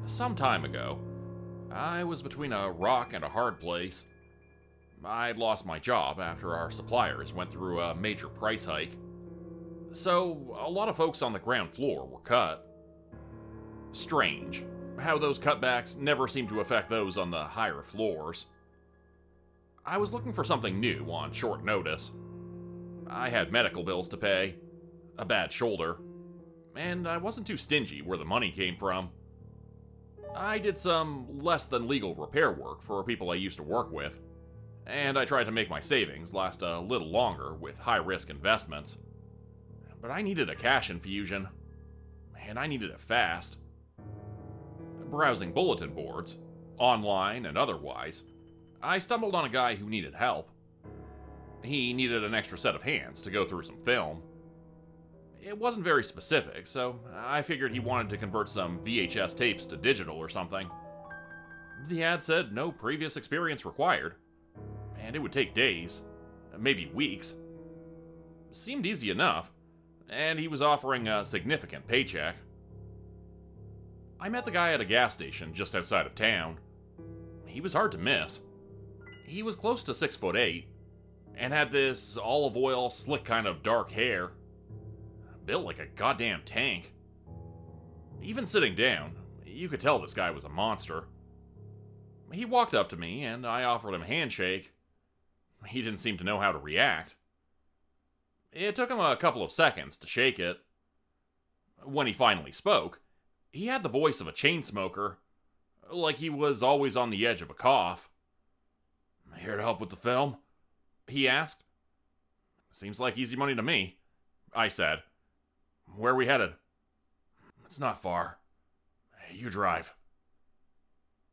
Some time ago, I was between a rock and a hard place. I'd lost my job after our suppliers went through a major price hike, so a lot of folks on the ground floor were cut. Strange how those cutbacks never seem to affect those on the higher floors. I was looking for something new on short notice. I had medical bills to pay, a bad shoulder, and I wasn't too stingy where the money came from. I did some less than legal repair work for people I used to work with, and I tried to make my savings last a little longer with high-risk investments. But I needed a cash infusion, and I needed it fast. Browsing bulletin boards, online and otherwise, I stumbled on a guy who needed help. He needed an extra set of hands to go through some film. It wasn't very specific, so I figured he wanted to convert some VHS tapes to digital or something. The ad said no previous experience required, and it would take days, maybe weeks. Seemed easy enough, and he was offering a significant paycheck. I met the guy at a gas station just outside of town. He was hard to miss. He was close to 6'8", and had this olive oil, slick kind of dark hair. Built like a goddamn tank. Even sitting down, you could tell this guy was a monster. He walked up to me, and I offered him a handshake. He didn't seem to know how to react. It took him a couple of seconds to shake it. When he finally spoke, he had the voice of a chain smoker, like he was always on the edge of a cough. "Here to help with the film?" he asked. "Seems like easy money to me," I said. "Where are we headed?" "It's not far. You drive."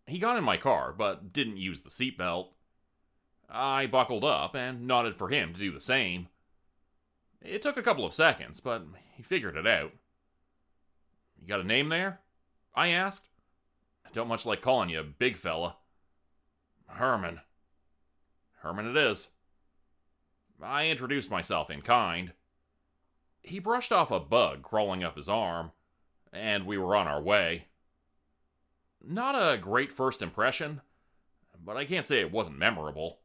He got in my car, but didn't use the seatbelt. I buckled up and nodded for him to do the same. It took a couple of seconds, but he figured it out. "You got a name there?" I asked. "I don't much like calling you big fella." "Herman." "Herman it is." I introduced myself in kind. He brushed off a bug crawling up his arm, and we were on our way. Not a great first impression, but I can't say it wasn't memorable.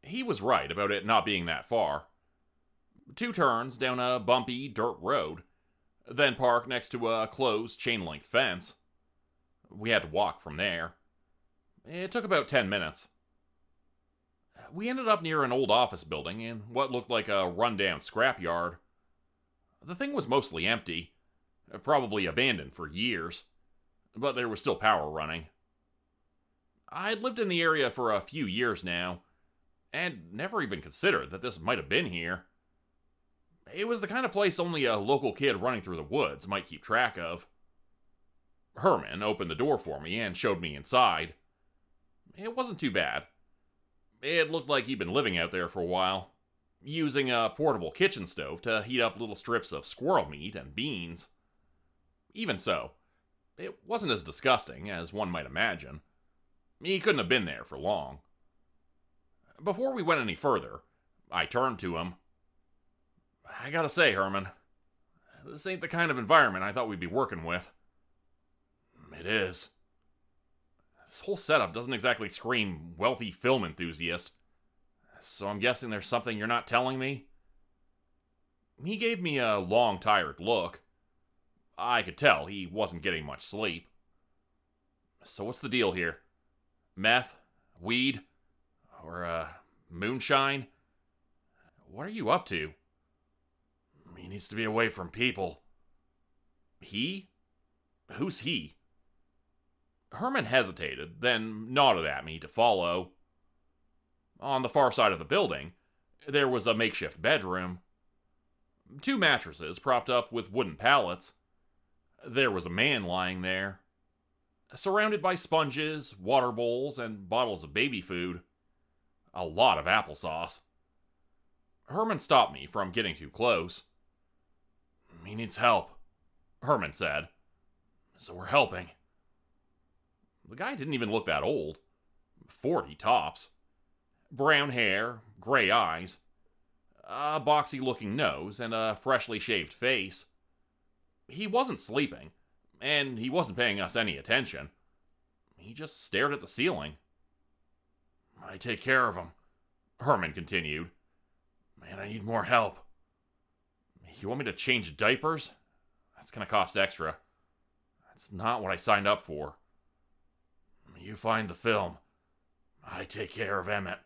He was right about it not being that far. 2 turns down a bumpy dirt road, then park next to a closed chain-link fence. We had to walk from there. It took about 10 minutes. We ended up near an old office building in what looked like a rundown scrapyard. The thing was mostly empty, probably abandoned for years, but there was still power running. I'd lived in the area for a few years now, and never even considered that this might have been here. It was the kind of place only a local kid running through the woods might keep track of. Herman opened the door for me and showed me inside. It wasn't too bad. It looked like he'd been living out there for a while, using a portable kitchen stove to heat up little strips of squirrel meat and beans. Even so, it wasn't as disgusting as one might imagine. He couldn't have been there for long. Before we went any further, I turned to him. "I gotta say, Herman, this ain't the kind of environment I thought we'd be working with." "It is." "This whole setup doesn't exactly scream wealthy film enthusiast. So I'm guessing there's something you're not telling me?" He gave me a long, tired look. I could tell he wasn't getting much sleep. "So what's the deal here? Meth? Weed? Or, moonshine? What are you up to?" "He needs to be away from people." "He? Who's he?" Herman hesitated, then nodded at me to follow. On the far side of the building, there was a makeshift bedroom. 2 mattresses propped up with wooden pallets. There was a man lying there, surrounded by sponges, water bowls, and bottles of baby food. A lot of applesauce. Herman stopped me from getting too close. "He needs help," Herman said. "So we're helping." The guy didn't even look that old. 40 tops. Brown hair, gray eyes, a boxy-looking nose, and a freshly shaved face. He wasn't sleeping, and he wasn't paying us any attention. He just stared at the ceiling. "I take care of him," Herman continued. "Man, I need more help. You want me to change diapers? That's gonna cost extra. That's not what I signed up for. You find the film. I take care of Emmett."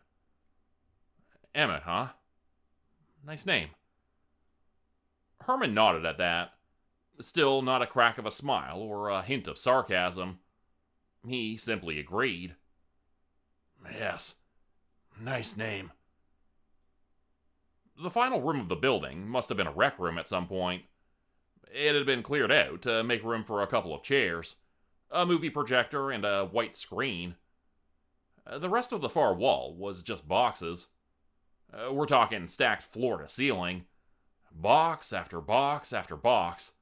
"Emmett, huh? Nice name." Herman nodded at that. Still not a crack of a smile or a hint of sarcasm. He simply agreed. "Yes, nice name." The final room of the building must have been a rec room at some point. It had been cleared out to make room for a couple of chairs, a movie projector, and a white screen. The rest of the far wall was just boxes. We're talking stacked floor to ceiling. Box after box after box.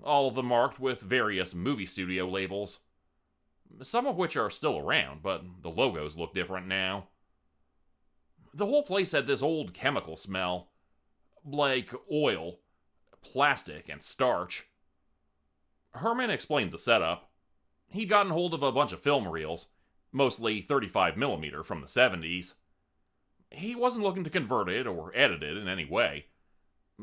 All of them marked with various movie studio labels. Some of which are still around, but the logos look different now. The whole place had this old chemical smell. Like oil, plastic, and starch. Herman explained the setup. He'd gotten hold of a bunch of film reels, mostly 35mm from the 70s. He wasn't looking to convert it or edit it in any way.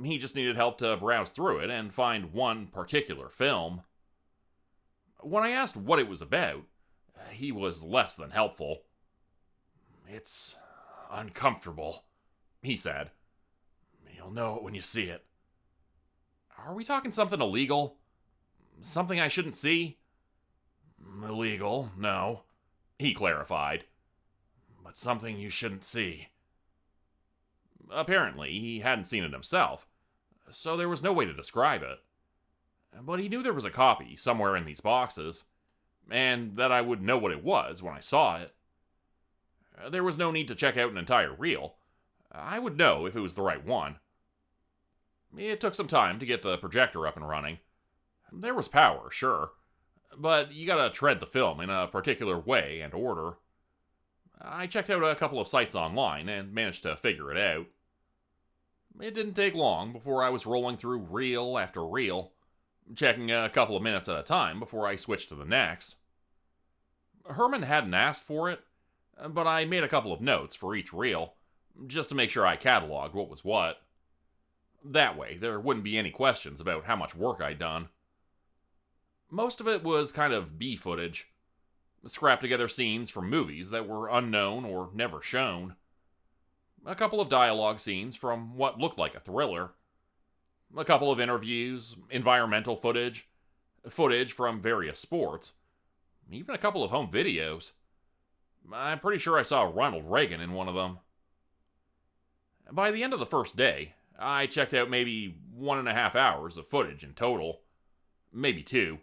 He just needed help to browse through it and find one particular film. When I asked what it was about, he was less than helpful. "It's uncomfortable," he said. "You'll know it when you see it." "Are we talking something illegal? Something I shouldn't see?" "Illegal, no," he clarified. "But something you shouldn't see." Apparently, he hadn't seen it himself, so there was no way to describe it. But he knew there was a copy somewhere in these boxes, and that I would know what it was when I saw it. There was no need to check out an entire reel. I would know if it was the right one. It took some time to get the projector up and running. There was power, sure, but you gotta tread the film in a particular way and order. I checked out a couple of sites online and managed to figure it out. It didn't take long before I was rolling through reel after reel, checking a couple of minutes at a time before I switched to the next. Herman hadn't asked for it, but I made a couple of notes for each reel, just to make sure I cataloged what was what. That way, there wouldn't be any questions about how much work I'd done. Most of it was kind of B footage, scrapped together scenes from movies that were unknown or never shown. A couple of dialogue scenes from what looked like a thriller. A couple of interviews, environmental footage, footage from various sports, even a couple of home videos. I'm pretty sure I saw Ronald Reagan in one of them. By the end of the first day, I checked out maybe 1.5 hours of footage in total. Maybe 2.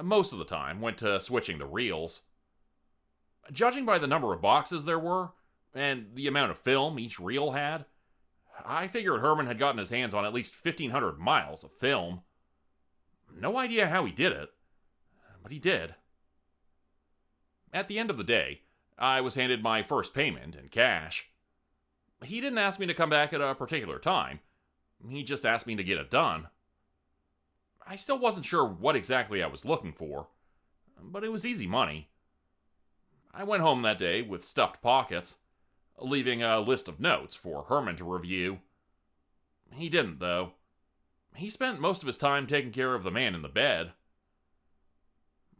Most of the time went to switching the reels. Judging by the number of boxes there were, and the amount of film each reel had, I figured Herman had gotten his hands on at least 1,500 miles of film. No idea how he did it, but he did. At the end of the day, I was handed my first payment in cash. He didn't ask me to come back at a particular time. He just asked me to get it done. I still wasn't sure what exactly I was looking for, but it was easy money. I went home that day with stuffed pockets, leaving a list of notes for Herman to review. He didn't, though. He spent most of his time taking care of the man in the bed.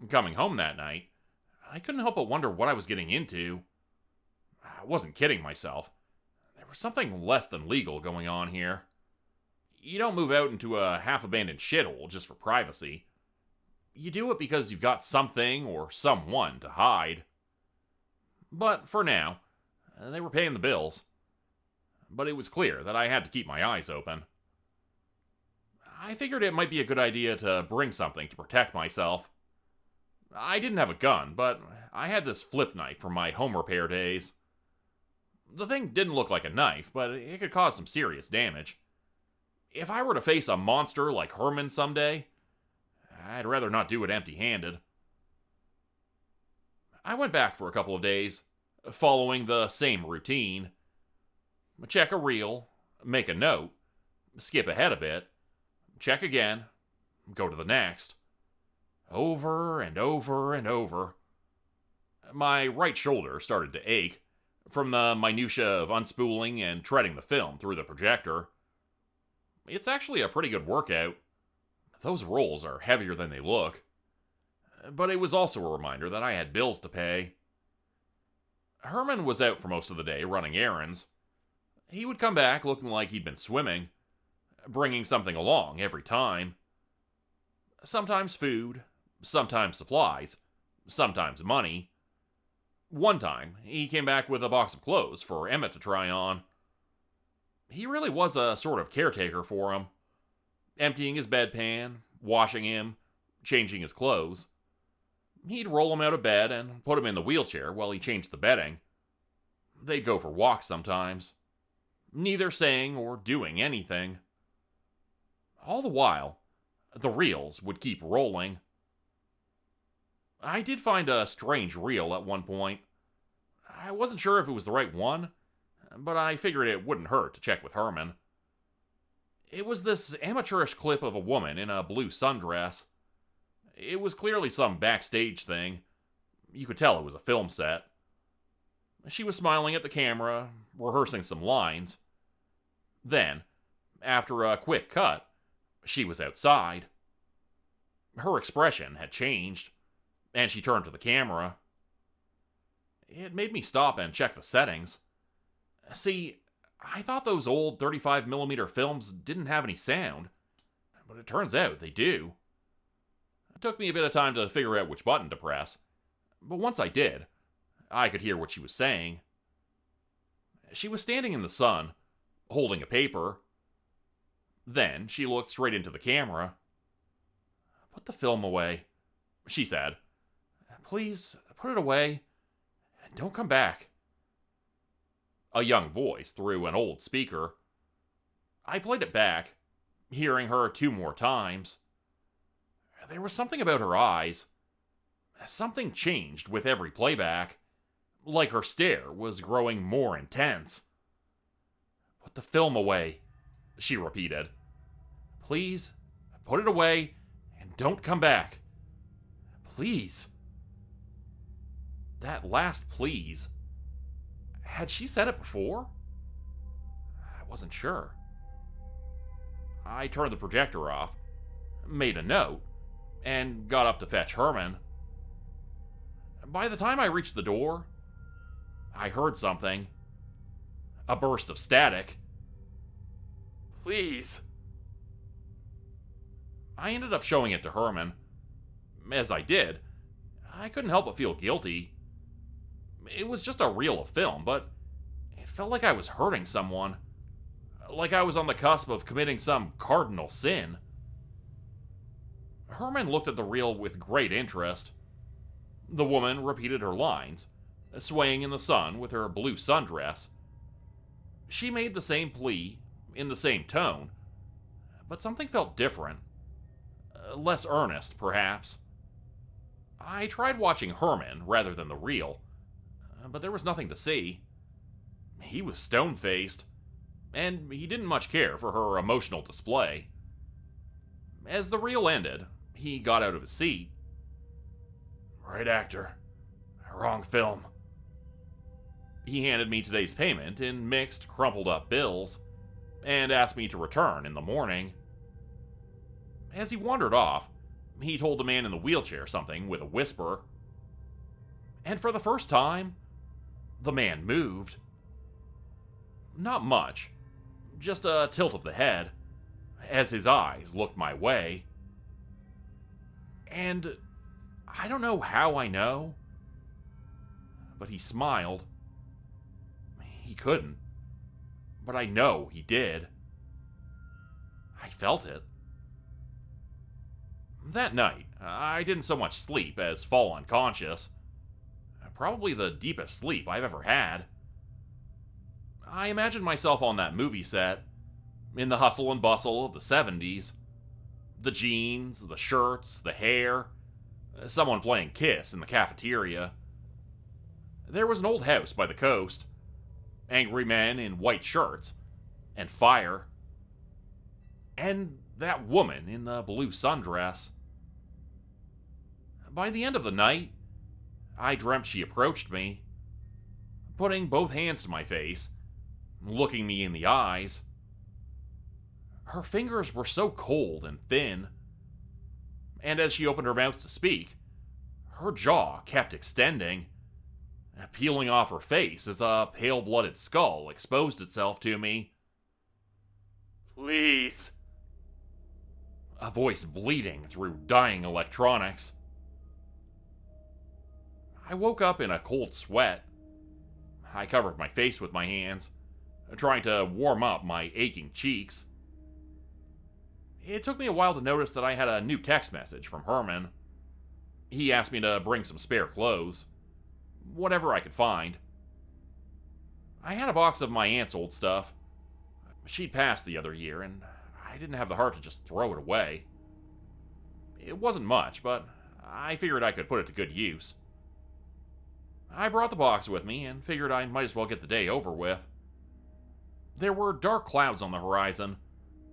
Coming home that night, I couldn't help but wonder what I was getting into. I wasn't kidding myself. There was something less than legal going on here. You don't move out into a half-abandoned shithole just for privacy. You do it because you've got something or someone to hide. But for now, they were paying the bills. But it was clear that I had to keep my eyes open. I figured it might be a good idea to bring something to protect myself. I didn't have a gun, but I had this flip knife from my home repair days. The thing didn't look like a knife, but it could cause some serious damage. If I were to face a monster like Herman someday, I'd rather not do it empty-handed. I went back for a couple of days, following the same routine. Check a reel, make a note, skip ahead a bit, check again, go to the next. Over and over and over. My right shoulder started to ache from the minutia of unspooling and treading the film through the projector. It's actually a pretty good workout. Those rolls are heavier than they look. But it was also a reminder that I had bills to pay. Herman was out for most of the day running errands. He would come back looking like he'd been swimming, bringing something along every time. Sometimes food, sometimes supplies, sometimes money. One time, he came back with a box of clothes for Emmett to try on. He really was a sort of caretaker for him, emptying his bedpan, washing him, changing his clothes. He'd roll him out of bed and put him in the wheelchair while he changed the bedding. They'd go for walks sometimes, neither saying or doing anything. All the while, the reels would keep rolling. I did find a strange reel at one point. I wasn't sure if it was the right one, but I figured it wouldn't hurt to check with Herman. It was this amateurish clip of a woman in a blue sundress. It was clearly some backstage thing. You could tell it was a film set. She was smiling at the camera, rehearsing some lines. Then, after a quick cut, she was outside. Her expression had changed, and she turned to the camera. It made me stop and check the settings. See, I thought those old 35mm films didn't have any sound, but it turns out they do. It took me a bit of time to figure out which button to press, but once I did, I could hear what she was saying. She was standing in the sun, holding a paper. Then she looked straight into the camera. "Put the film away," she said. "Please, put it away, and don't come back." A young voice through an old speaker. I played it back, hearing her 2 more times. There was something about her eyes. Something changed with every playback, like her stare was growing more intense. "Put the film away," she repeated. "Please, put it away, and don't come back. Please." That last please. Had she said it before? I wasn't sure. I turned the projector off, made a note, and got up to fetch Herman. By the time I reached the door, I heard something. A burst of static. "Please." I ended up showing it to Herman. As I did, I couldn't help but feel guilty. It was just a reel of film, but it felt like I was hurting someone. Like I was on the cusp of committing some cardinal sin. Herman looked at the reel with great interest. The woman repeated her lines, swaying in the sun with her blue sundress. She made the same plea, in the same tone, but something felt different. Less earnest, perhaps. I tried watching Herman rather than the reel, but there was nothing to see. He was stone-faced, and he didn't much care for her emotional display. As the reel ended, he got out of his seat. "Right actor. Wrong film." He handed me today's payment in mixed, crumpled-up bills, and asked me to return in the morning. As he wandered off, he told the man in the wheelchair something with a whisper. And for the first time, the man moved. Not much, just a tilt of the head, as his eyes looked my way. And I don't know how I know, but he smiled. He couldn't, but I know he did. I felt it. That night, I didn't so much sleep as fall unconscious. Probably the deepest sleep I've ever had. I imagined myself on that movie set, in the hustle and bustle of the 70s. The jeans, the shirts, the hair, someone playing Kiss in the cafeteria. There was an old house by the coast, angry men in white shirts, and fire. And That woman in the blue sundress. By the end of the night, I dreamt she approached me, putting both hands to my face, looking me in the eyes. Her fingers were so cold and thin, and as she opened her mouth to speak, her jaw kept extending, peeling off her face as a pale-blooded skull exposed itself to me. "Please." A voice bleeding through dying electronics. I woke up in a cold sweat. I covered my face with my hands, trying to warm up my aching cheeks. It took me a while to notice that I had a new text message from Herman. He asked me to bring some spare clothes, whatever I could find. I had a box of my aunt's old stuff. She'd passed the other year, and I didn't have the heart to just throw it away. It wasn't much, but I figured I could put it to good use. I brought the box with me and figured I might as well get the day over with. There were dark clouds on the horizon,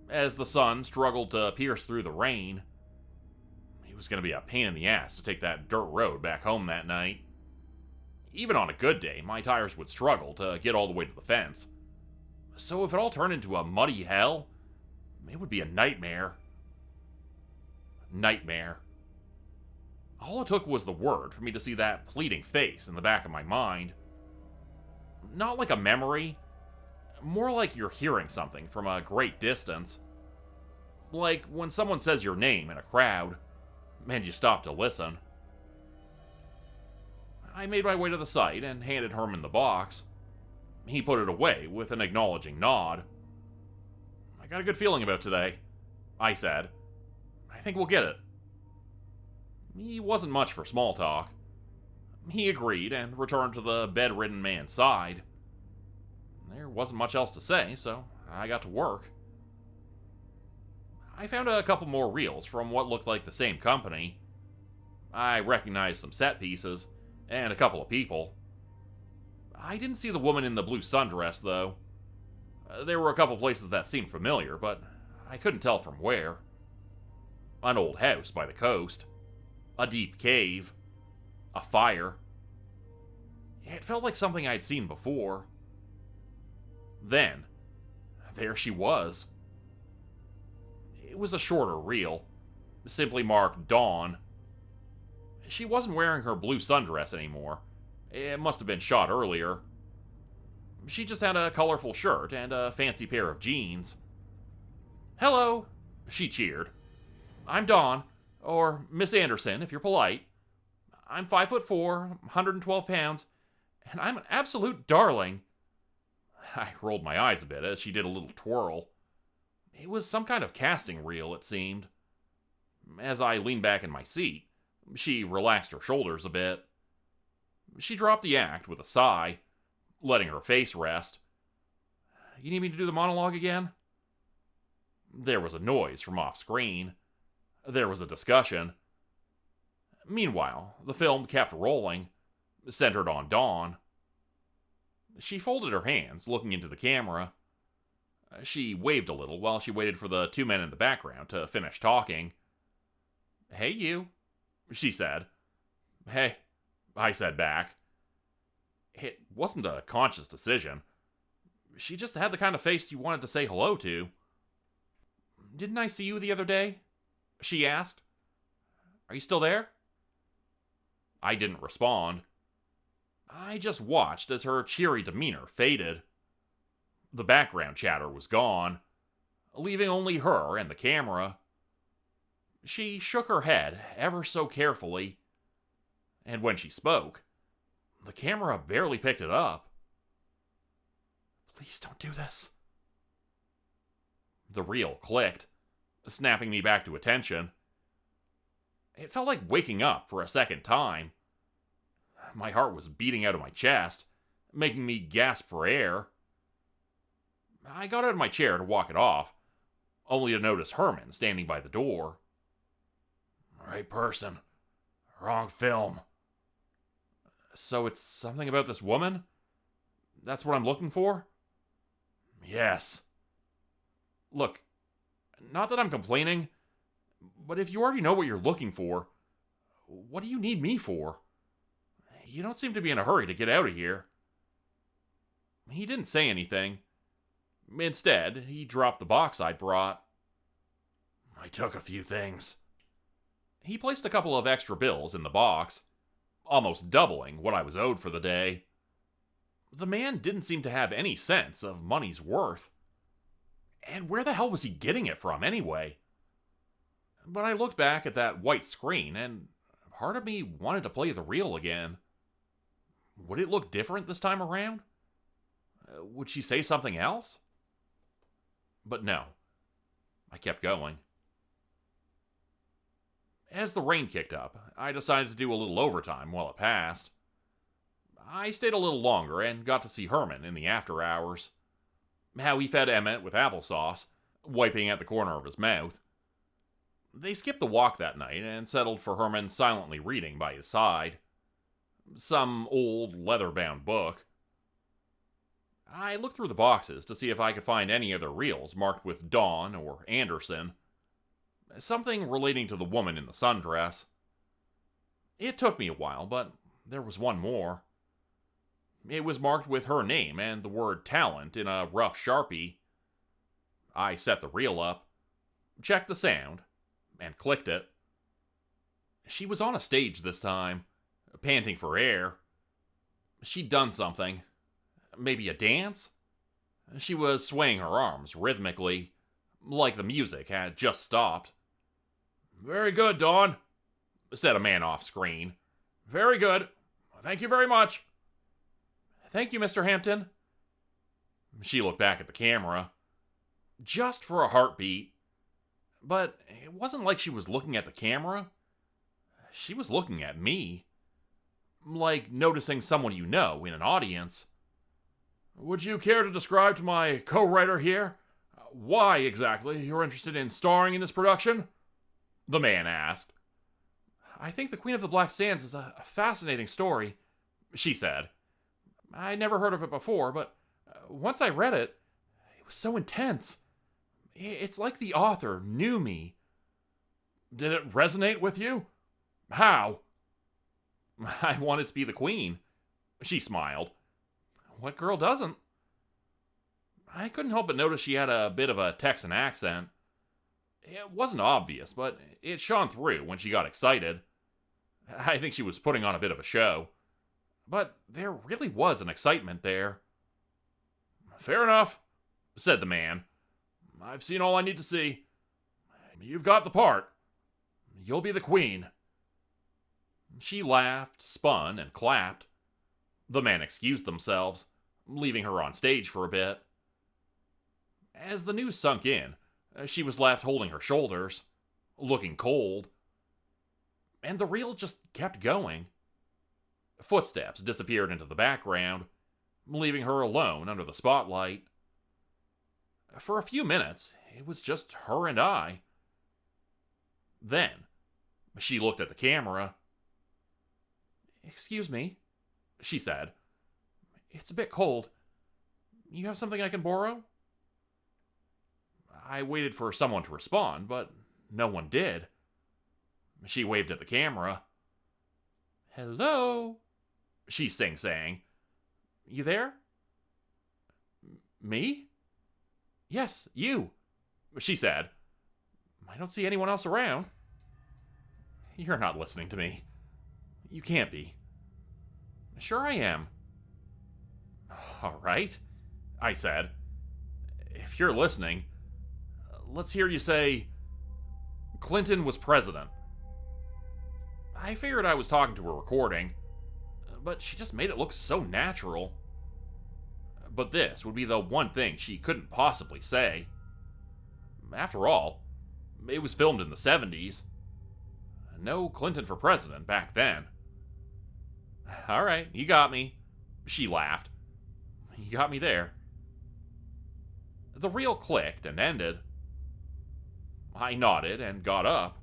as the sun struggled to pierce through the rain. It was going to be a pain in the ass to take that dirt road back home that night. Even on a good day, my tires would struggle to get all the way to the fence. So if it all turned into a muddy hell, it would be a nightmare. Nightmare. All it took was the word for me to see that pleading face in the back of my mind. Not like a memory, more like you're hearing something from a great distance. Like when someone says your name in a crowd, and you stop to listen. I made my way to the site and handed Herman the box. He put it away with an acknowledging nod. "I got a good feeling about today," I said. "I think we'll get it." He wasn't much for small talk. He agreed and returned to the bedridden man's side. There wasn't much else to say, so I got to work. I found a couple more reels from what looked like the same company. I recognized some set pieces and a couple of people. I didn't see the woman in the blue sundress, though. There were a couple places that seemed familiar, but I couldn't tell from where. An old house by the coast. A deep cave. A fire. It felt like something I'd seen before. Then, there she was. It was a shorter reel, simply marked Dawn. She wasn't wearing her blue sundress anymore. It must have been shot earlier. She just had a colorful shirt and a fancy pair of jeans. "Hello," she cheered. "I'm Dawn, or Miss Anderson, if you're polite. I'm 5'4", 112 pounds, and I'm an absolute darling." I rolled my eyes a bit as she did a little twirl. It was some kind of casting reel, it seemed. As I leaned back in my seat, she relaxed her shoulders a bit. She dropped the act with a sigh, letting her face rest. "You need me to do the monologue again?" There was a noise from off-screen. There was a discussion. Meanwhile, the film kept rolling, centered on Dawn. She folded her hands, looking into the camera. She waved a little while she waited for the two men in the background to finish talking. "Hey, you," she said. "Hey," I said back. It wasn't a conscious decision. She just had the kind of face you wanted to say hello to. "Didn't I see you the other day?" she asked. "Are you still there?" I didn't respond. I just watched as her cheery demeanor faded. The background chatter was gone, leaving only her and the camera. She shook her head ever so carefully, and when she spoke, the camera barely picked it up. "Please don't do this." The reel clicked, snapping me back to attention. It felt like waking up for a second time. My heart was beating out of my chest, making me gasp for air. I got out of my chair to walk it off, only to notice Herman standing by the door. "Right person. Wrong film." "So it's something about this woman? That's what I'm looking for?" "Yes." "Look, Not that I'm complaining, but if you already know what you're looking for, what do you need me for? You don't seem to be in a hurry to get out of here." He didn't say anything. Instead, he dropped the box I'd brought. "I took a few things." He placed a couple of extra bills in the box, almost doubling what I was owed for the day. The man didn't seem to have any sense of money's worth. And where the hell was he getting it from, anyway? But I looked back at that white screen, and part of me wanted to play the reel again. Would it look different this time around? Would she say something else? But no. I kept going. As the rain kicked up, I decided to do a little overtime while it passed. I stayed a little longer and got to see Herman in the after hours. How he fed Emmett with applesauce, wiping at the corner of his mouth. They skipped the walk that night and settled for Herman silently reading by his side. Some old, leather-bound book. I looked through the boxes to see if I could find any other reels marked with Dawn or Anderson. Something relating to the woman in the sundress. It took me a while, but there was one more. It was marked with her name and the word talent in a rough Sharpie. I set the reel up, checked the sound, and clicked it. She was on a stage this time, panting for air. She'd done something. Maybe a dance? She was swaying her arms rhythmically, like the music had just stopped. "Very good, Dawn," said a man off screen. "Very good. Thank you very much." "Thank you, Mr. Hampton." She looked back at the camera, just for a heartbeat. But it wasn't like she was looking at the camera. She was looking at me. Like noticing someone you know in an audience. "Would you care to describe to my co-writer here why exactly you're interested in starring in this production?" the man asked. "I think The Queen of the Black Sands is a fascinating story," she said. "I never heard of it before, but once I read it, it was so intense. It's like the author knew me." "Did it resonate with you? How?" "I wanted to be the queen," she smiled. "What girl doesn't?" I couldn't help but notice she had a bit of a Texan accent. It wasn't obvious, but it shone through when she got excited. I think she was putting on a bit of a show. But there really was an excitement there. "Fair enough," said the man. "I've seen all I need to see. You've got the part. You'll be the queen." She laughed, spun, and clapped. The men excused themselves, leaving her on stage for a bit. As the news sunk in, she was left holding her shoulders, looking cold. And the reel just kept going. Footsteps disappeared into the background, leaving her alone under the spotlight. For a few minutes, it was just her and I. Then, she looked at the camera. "Excuse me," she said. "It's a bit cold. You have something I can borrow?" I waited for someone to respond, but no one did. She waved at the camera. "Hello?" she sing-sang. "You there?" "Me?" "Yes, you," she said. "I don't see anyone else around." "You're not listening to me. You can't be." "Sure I am." "All right," I said. "If you're listening, let's hear you say, 'Clinton was president.'" I figured I was talking to a recording, but she just made it look so natural. But this would be the one thing she couldn't possibly say. After all, it was filmed in the 70s. No Clinton for president back then. "All right, you got me," she laughed. "You got me there." The reel clicked and ended. I nodded and got up.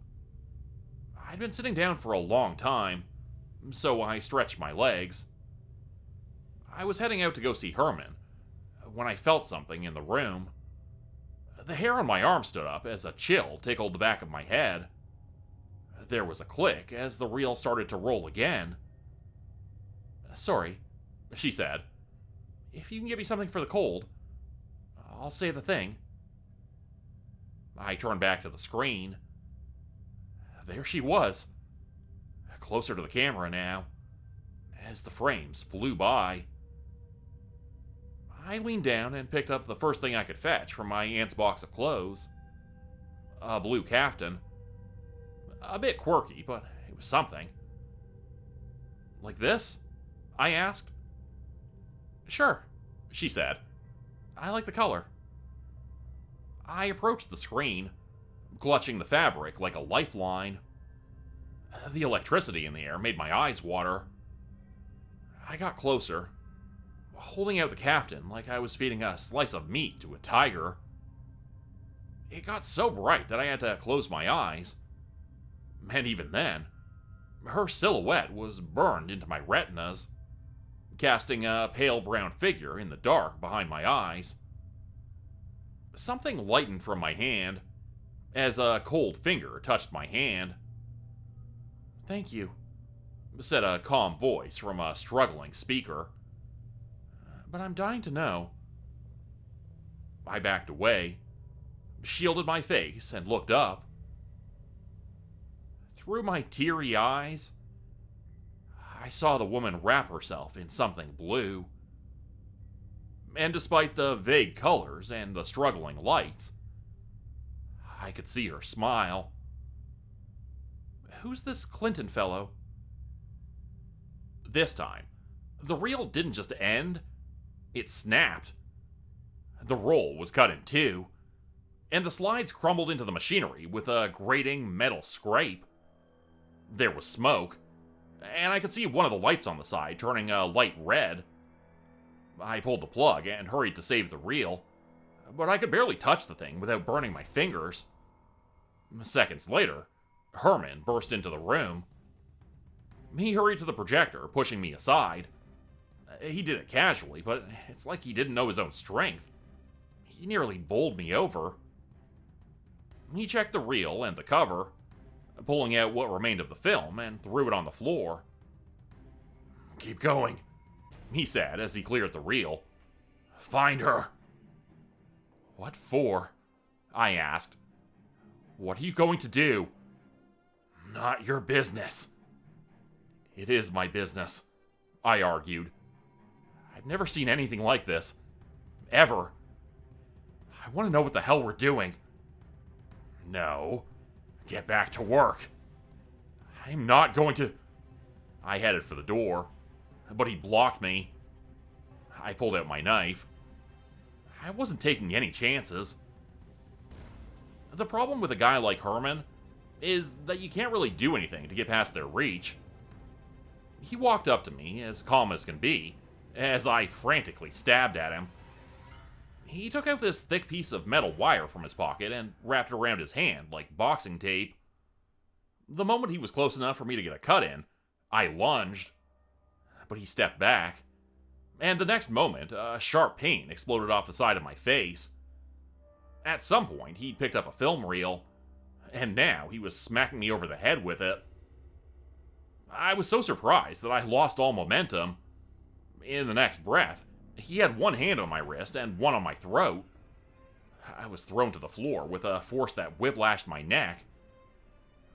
I'd been sitting down for a long time, so I stretched my legs. I was heading out to go see Herman when I felt something in the room. The hair on my arm stood up as a chill tickled the back of my head. There was a click as the reel started to roll again. "Sorry," she said. "If you can get me something for the cold, I'll say the thing." I turned back to the screen. There she was, closer to the camera now, as the frames flew by. I leaned down and picked up the first thing I could fetch from my aunt's box of clothes. A blue caftan. A bit quirky, but it was something. "Like this?" I asked. "Sure," she said. "I like the color." I approached the screen, clutching the fabric like a lifeline. The electricity in the air made my eyes water. I got closer, holding out the caftan like I was feeding a slice of meat to a tiger. It got so bright that I had to close my eyes. And even then, her silhouette was burned into my retinas, casting a pale brown figure in the dark behind my eyes. Something lightened from my hand as a cold finger touched my hand. "Thank you," said a calm voice from a struggling speaker. "But I'm dying to know." I backed away, shielded my face, and looked up. Through my teary eyes, I saw the woman wrap herself in something blue. And despite the vague colors and the struggling lights, I could see her smile. "Who's this Clinton fellow?" This time, the reel didn't just end, it snapped. The roll was cut in two, and the slides crumbled into the machinery with a grating metal scrape. There was smoke, and I could see one of the lights on the side turning a light red. I pulled the plug and hurried to save the reel, but I could barely touch the thing without burning my fingers. Seconds later, Herman burst into the room. He hurried to the projector, pushing me aside. He did it casually, but it's like he didn't know his own strength. He nearly bowled me over. He checked the reel and the cover, pulling out what remained of the film, and threw it on the floor. "Keep going," he said as he cleared the reel. "Find her." "What for?" I asked. "What are you going to do?" "Not your business." "It is my business," I argued. "I've never seen anything like this. Ever. I want to know what the hell we're doing." "No. Get back to work." "I'm not going to..." I headed for the door, but he blocked me. I pulled out my knife. I wasn't taking any chances. The problem with a guy like Herman is that you can't really do anything to get past their reach. He walked up to me, as calm as can be, as I frantically stabbed at him. He took out this thick piece of metal wire from his pocket and wrapped it around his hand like boxing tape. The moment he was close enough for me to get a cut in, I lunged. But he stepped back, and the next moment, a sharp pain exploded off the side of my face. At some point, he picked up a film reel, and now he was smacking me over the head with it. I was so surprised that I lost all momentum. In the next breath, he had one hand on my wrist and one on my throat. I was thrown to the floor with a force that whiplashed my neck.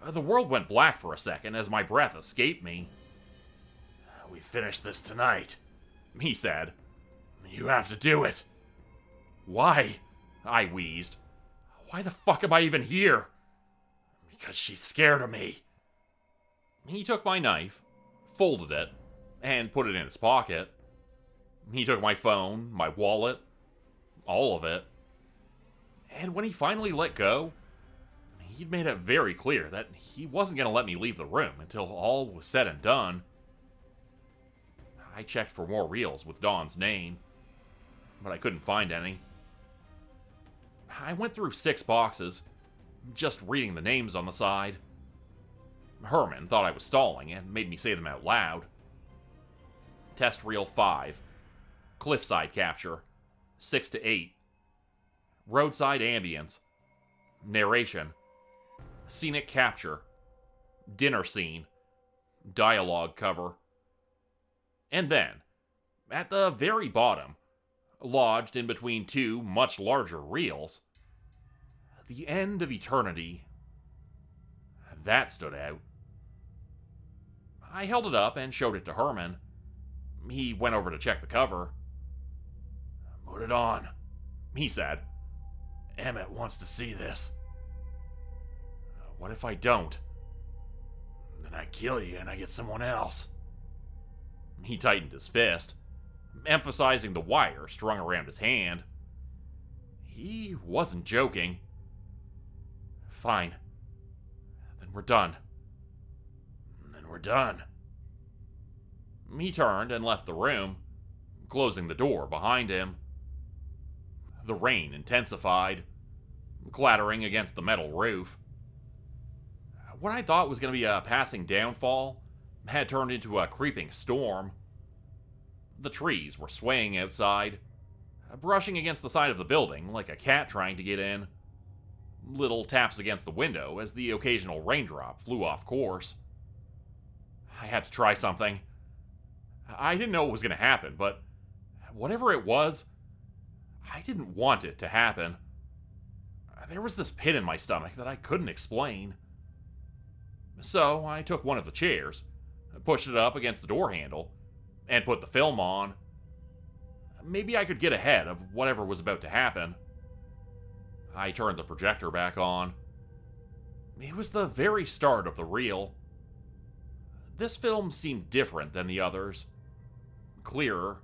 The world went black for a second as my breath escaped me. "We finish this tonight," he said. "You have to do it." "Why?" I wheezed. "Why the fuck am I even here?" "Because she's scared of me." He took my knife, folded it, and put it in his pocket. He took my phone, my wallet, all of it. And when he finally let go, he'd made it very clear that he wasn't going to let me leave the room until all was said and done. I checked for more reels with Dawn's name, but I couldn't find any. I went through 6 boxes, just reading the names on the side. Herman thought I was stalling and made me say them out loud. Test Reel 5. Cliffside Capture. 6 to 8. roadside ambience, narration, scenic capture, dinner scene, dialogue cover. And then, at the very bottom, lodged in between two much larger reels, the end of eternity. That stood out. I held it up and showed it to Herman. He went over to check the cover. "Put it on," he said. "Emmett wants to see this." "What if I don't?" "Then I kill you and I get someone else." He tightened his fist, emphasizing the wire strung around his hand. He wasn't joking. "Fine. Then we're done." "Then we're done." He turned and left the room, closing the door behind him. The rain intensified, clattering against the metal roof. What I thought was going to be a passing downfall had turned into a creeping storm. The trees were swaying outside, brushing against the side of the building like a cat trying to get in. Little taps against the window as the occasional raindrop flew off course. I had to try something. I didn't know what was going to happen, but whatever it was, I didn't want it to happen. There was this pit in my stomach that I couldn't explain. So I took one of the chairs, pushed it up against the door handle, and put the film on. Maybe I could get ahead of whatever was about to happen. I turned the projector back on. It was the very start of the reel. This film seemed different than the others. Clearer.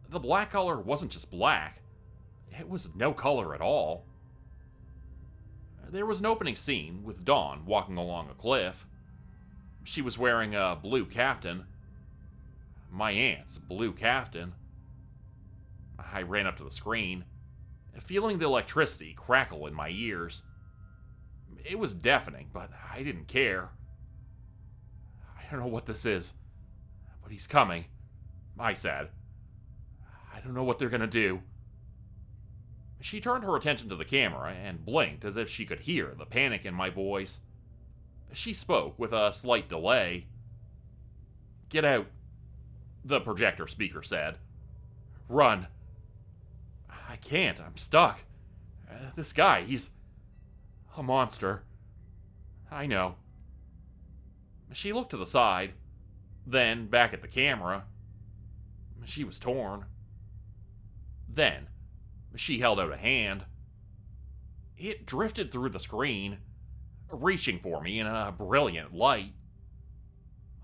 The black color wasn't just black. It was no color at all. There was an opening scene with Dawn walking along a cliff. She was wearing a blue caftan. My aunt's blue caftan. I ran up to the screen, feeling the electricity crackle in my ears. It was deafening, but I didn't care. "I don't know what this is, but he's coming," I said. "I don't know what they're gonna do." She turned her attention to the camera and blinked as if she could hear the panic in my voice. She spoke with a slight delay. "Get out," the projector speaker said. "Run." "I can't, I'm stuck. This guy, he's a monster." "I know." She looked to the side, then back at the camera. She was torn. Then, she held out a hand. It drifted through the screen, reaching for me in a brilliant light.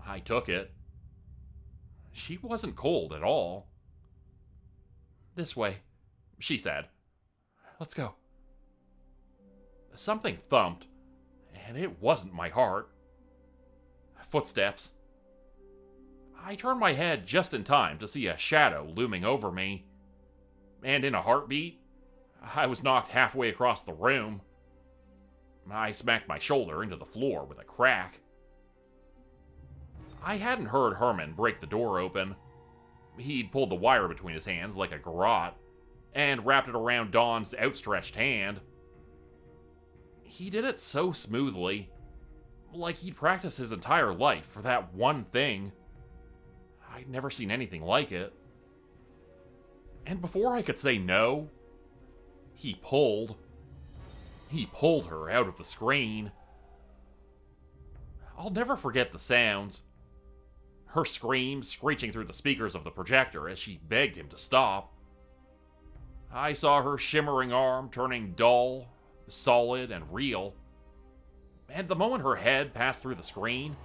I took it. She wasn't cold at all. "This way," she said. "Let's go." Something thumped, and it wasn't my heart. Footsteps. I turned my head just in time to see a shadow looming over me, and in a heartbeat, I was knocked halfway across the room. I smacked my shoulder into the floor with a crack. I hadn't heard Herman break the door open. He'd pulled the wire between his hands like a garrote and wrapped it around Dawn's outstretched hand. He did it so smoothly, like he'd practiced his entire life for that one thing. I'd never seen anything like it. And before I could say no, he pulled. He pulled her out of the screen. I'll never forget the sounds. Her screams screeching through the speakers of the projector as she begged him to stop. I saw her shimmering arm turning dull, solid, and real. And the moment her head passed through the screen,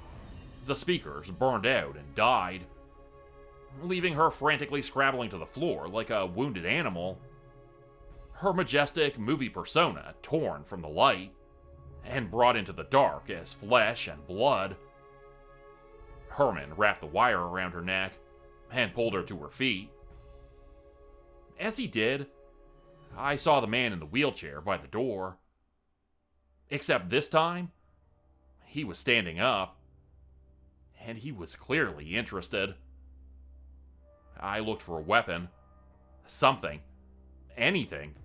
the speakers burned out and died, leaving her frantically scrabbling to the floor like a wounded animal. Her majestic movie persona torn from the light and brought into the dark as flesh and blood. Herman wrapped the wire around her neck and pulled her to her feet. As he did, I saw the man in the wheelchair by the door. Except this time, he was standing up, and he was clearly interested. I looked for a weapon, something, anything,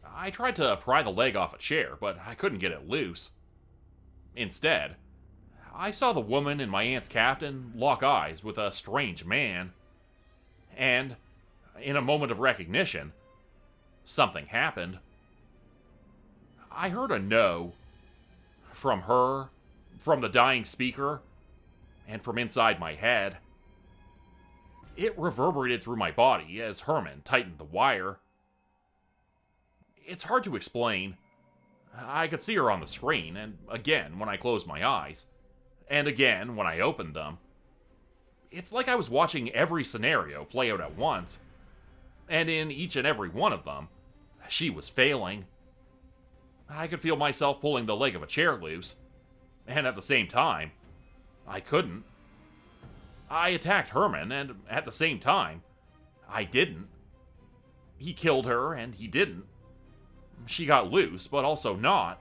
I tried to pry the leg off a chair, but I couldn't get it loose. Instead, I saw the woman in my aunt's caftan lock eyes with a strange man. And, in a moment of recognition, something happened. I heard a no. From her, from the dying speaker, and from inside my head. It reverberated through my body as Herman tightened the wire. It's hard to explain. I could see her on the screen, and again when I closed my eyes, and again when I opened them. It's like I was watching every scenario play out at once, and in each and every one of them, she was failing. I could feel myself pulling the leg of a chair loose, and at the same time, I couldn't. I attacked Herman, and at the same time, I didn't. He killed her, and he didn't. She got loose, but also not.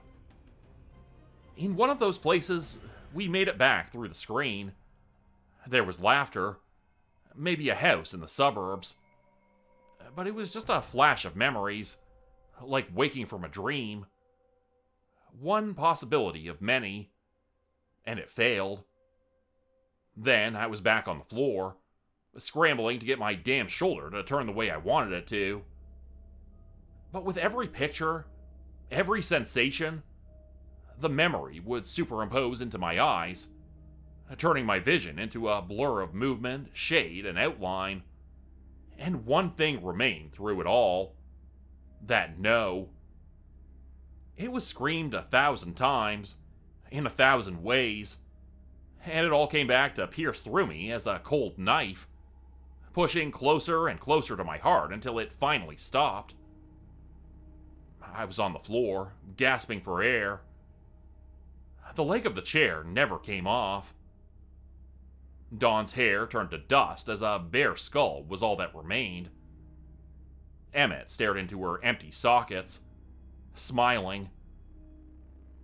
In one of those places, we made it back through the screen. There was laughter, maybe a house in the suburbs. But it was just a flash of memories, like waking from a dream. One possibility of many, and it failed. Then I was back on the floor, scrambling to get my damn shoulder to turn the way I wanted it to. But with every picture, every sensation, the memory would superimpose into my eyes, turning my vision into a blur of movement, shade, and outline. And one thing remained through it all. That no. It was screamed 1,000 times, in 1,000 ways, and it all came back to pierce through me as a cold knife, pushing closer and closer to my heart until it finally stopped. I was on the floor, gasping for air. The leg of the chair never came off. Dawn's hair turned to dust as a bare skull was all that remained. Emmett stared into her empty sockets, smiling.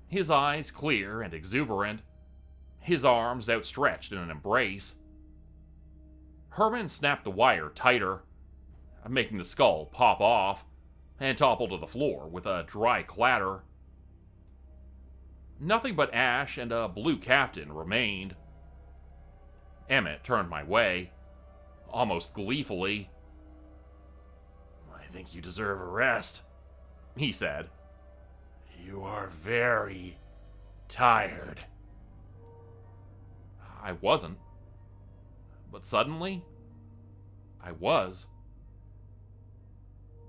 His eyes clear and exuberant, his arms outstretched in an embrace. Herman snapped the wire tighter, making the skull pop off and topple to the floor with a dry clatter. Nothing but ash and a blue caftan remained. Emmett turned my way, almost gleefully. "I think you deserve a rest," he said. "You are very tired." I wasn't. But suddenly, I was.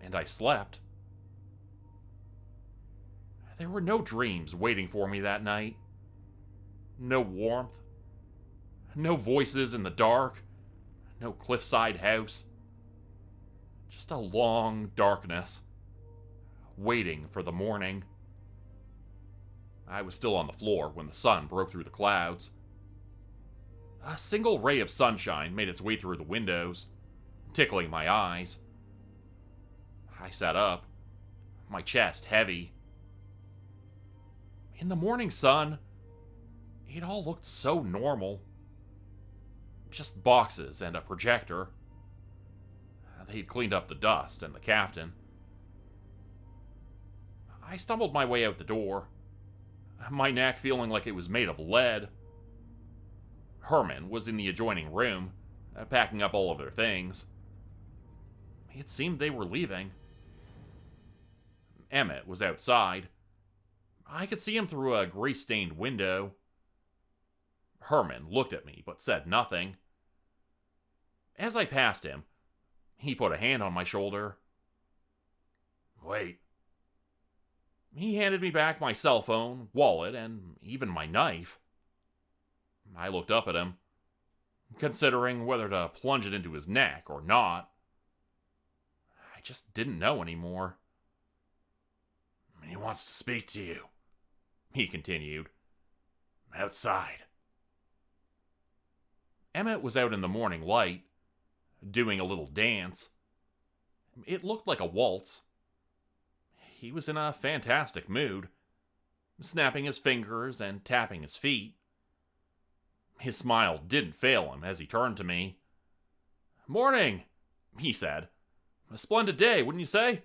And I slept. There were no dreams waiting for me that night. No warmth. No voices in the dark. No cliffside house. Just a long darkness, waiting for the morning. I was still on the floor when the sun broke through the clouds. A single ray of sunshine made its way through the windows, tickling my eyes. I sat up, my chest heavy. In the morning sun, it all looked so normal. Just boxes and a projector. They'd cleaned up the dust and the caftan. I stumbled my way out the door, my neck feeling like it was made of lead. Herman was in the adjoining room, packing up all of their things. It seemed they were leaving. Emmett was outside. I could see him through a grease-stained window. Herman looked at me, but said nothing. As I passed him, he put a hand on my shoulder. "Wait." He handed me back my cell phone, wallet, and even my knife. I looked up at him, considering whether to plunge it into his neck or not. I just didn't know anymore. "He wants to speak to you," he continued. "Outside." Emmett was out in the morning light, doing a little dance. It looked like a waltz. He was in a fantastic mood, snapping his fingers and tapping his feet. His smile didn't fail him as he turned to me. "Morning," he said. "A splendid day, wouldn't you say?"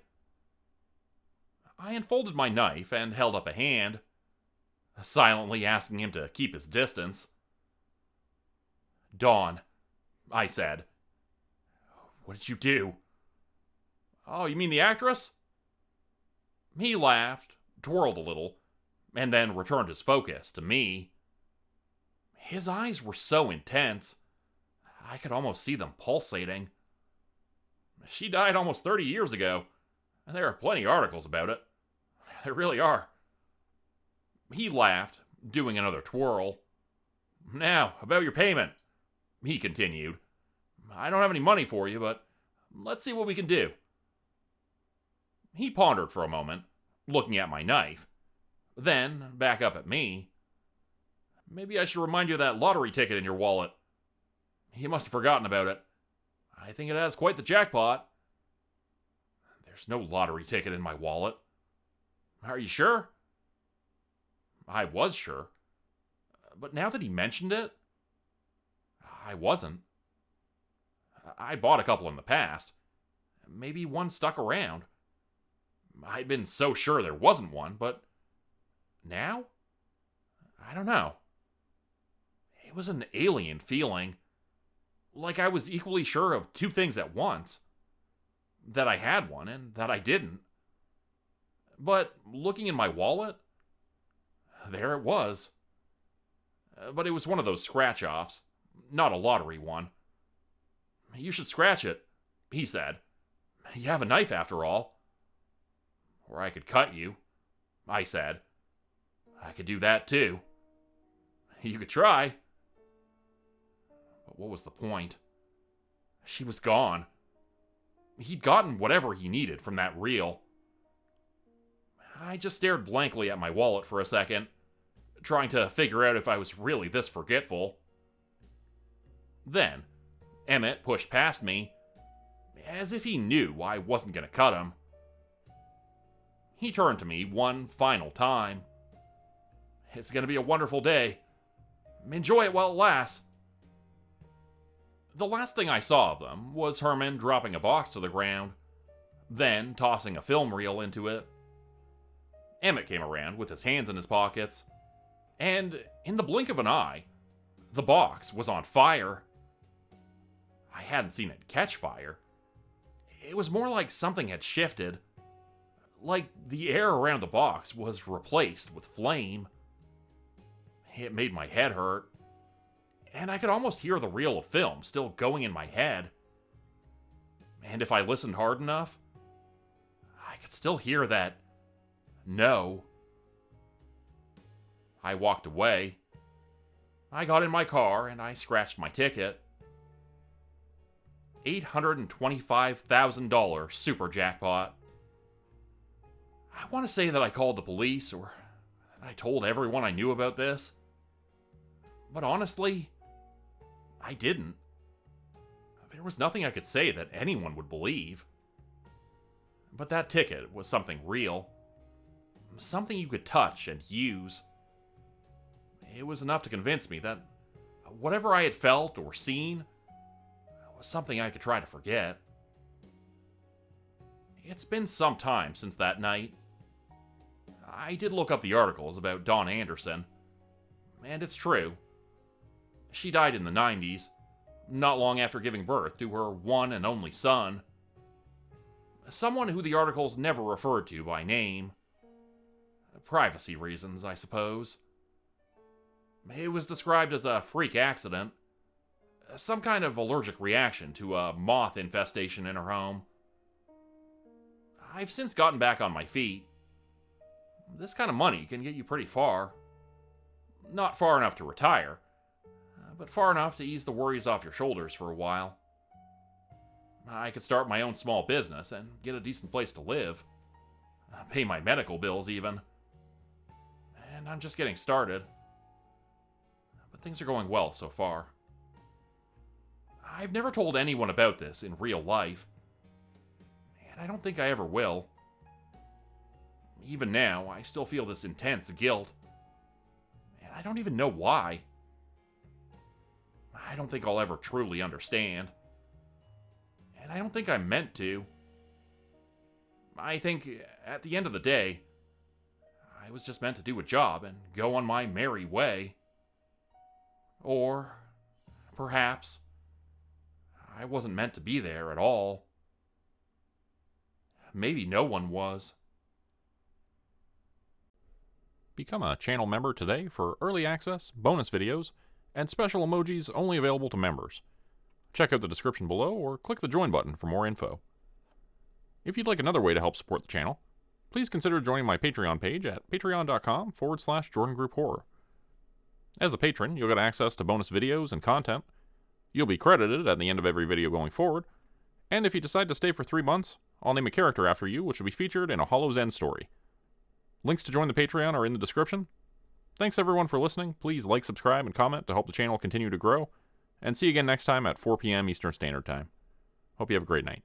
I unfolded my knife and held up a hand, silently asking him to keep his distance. "Dawn," I said. "What did you do?" "Oh, you mean the actress?" He laughed, twirled a little, and then returned his focus to me. His eyes were so intense, I could almost see them pulsating. "She died almost 30 years ago, and there are plenty of articles about it. There really are." He laughed, doing another twirl. "Now, about your payment," he continued. "I don't have any money for you, but let's see what we can do." He pondered for a moment, looking at my knife, then back up at me. "Maybe I should remind you of that lottery ticket in your wallet. You must have forgotten about it. I think it has quite the jackpot." "There's no lottery ticket in my wallet." "Are you sure?" I was sure. But now that he mentioned it, I wasn't. I bought a couple in the past. Maybe one stuck around. I'd been so sure there wasn't one, but now? I don't know. It was an alien feeling. Like I was equally sure of two things at once. That I had one and that I didn't. But looking in my wallet, there it was. But it was one of those scratch-offs, not a lottery one. "You should scratch it," he said. "You have a knife after all." "Or I could cut you," I said. "I could do that too." "You could try." But what was the point? She was gone. He'd gotten whatever he needed from that reel. I just stared blankly at my wallet for a second, trying to figure out if I was really this forgetful. Then, Emmett pushed past me, as if he knew I wasn't going to cut him. He turned to me one final time. "It's going to be a wonderful day. Enjoy it while it lasts." The last thing I saw of them was Herman dropping a box to the ground, then tossing a film reel into it. Emmett came around with his hands in his pockets, and in the blink of an eye, the box was on fire. I hadn't seen it catch fire. It was more like something had shifted, like the air around the box was replaced with flame. It made my head hurt, and I could almost hear the reel of film still going in my head. And if I listened hard enough, I could still hear that "no." I walked away. I got in my car and I scratched my ticket. $825,000 super jackpot. I want to say that I called the police or that I told everyone I knew about this. But honestly, I didn't. There was nothing I could say that anyone would believe. But that ticket was something real. Something you could touch and use. It was enough to convince me that whatever I had felt or seen was something I could try to forget. It's been some time since that night. I did look up the articles about Dawn Anderson, and it's true. She died in the 90s, not long after giving birth to her one and only son. Someone who the articles never referred to by name. Privacy reasons, I suppose. It was described as a freak accident. Some kind of allergic reaction to a moth infestation in her home. I've since gotten back on my feet. This kind of money can get you pretty far. Not far enough to retire, but far enough to ease the worries off your shoulders for a while. I could start my own small business and get a decent place to live. Pay my medical bills, even. And I'm just getting started. But things are going well so far. I've never told anyone about this in real life. And I don't think I ever will. Even now, I still feel this intense guilt. And I don't even know why. I don't think I'll ever truly understand. And I don't think I'm meant to. I think at the end of the day, I was just meant to do a job and go on my merry way. Or perhaps I wasn't meant to be there at all. Maybe no one was. Become a channel member today for early access, bonus videos, and special emojis only available to members. Check out the description below or click the join button for more info. If you'd like another way to help support the channel, please consider joining my Patreon page at patreon.com/Jordan Group Horror. As a patron, you'll get access to bonus videos and content. You'll be credited at the end of every video going forward, and if you decide to stay for 3 months, I'll name a character after you which will be featured in a Hollow's End story. Links to join the Patreon are in the description. Thanks everyone for listening. Please like, subscribe, and comment to help the channel continue to grow. And see you again next time at 4 p.m. Eastern Standard Time. Hope you have a great night.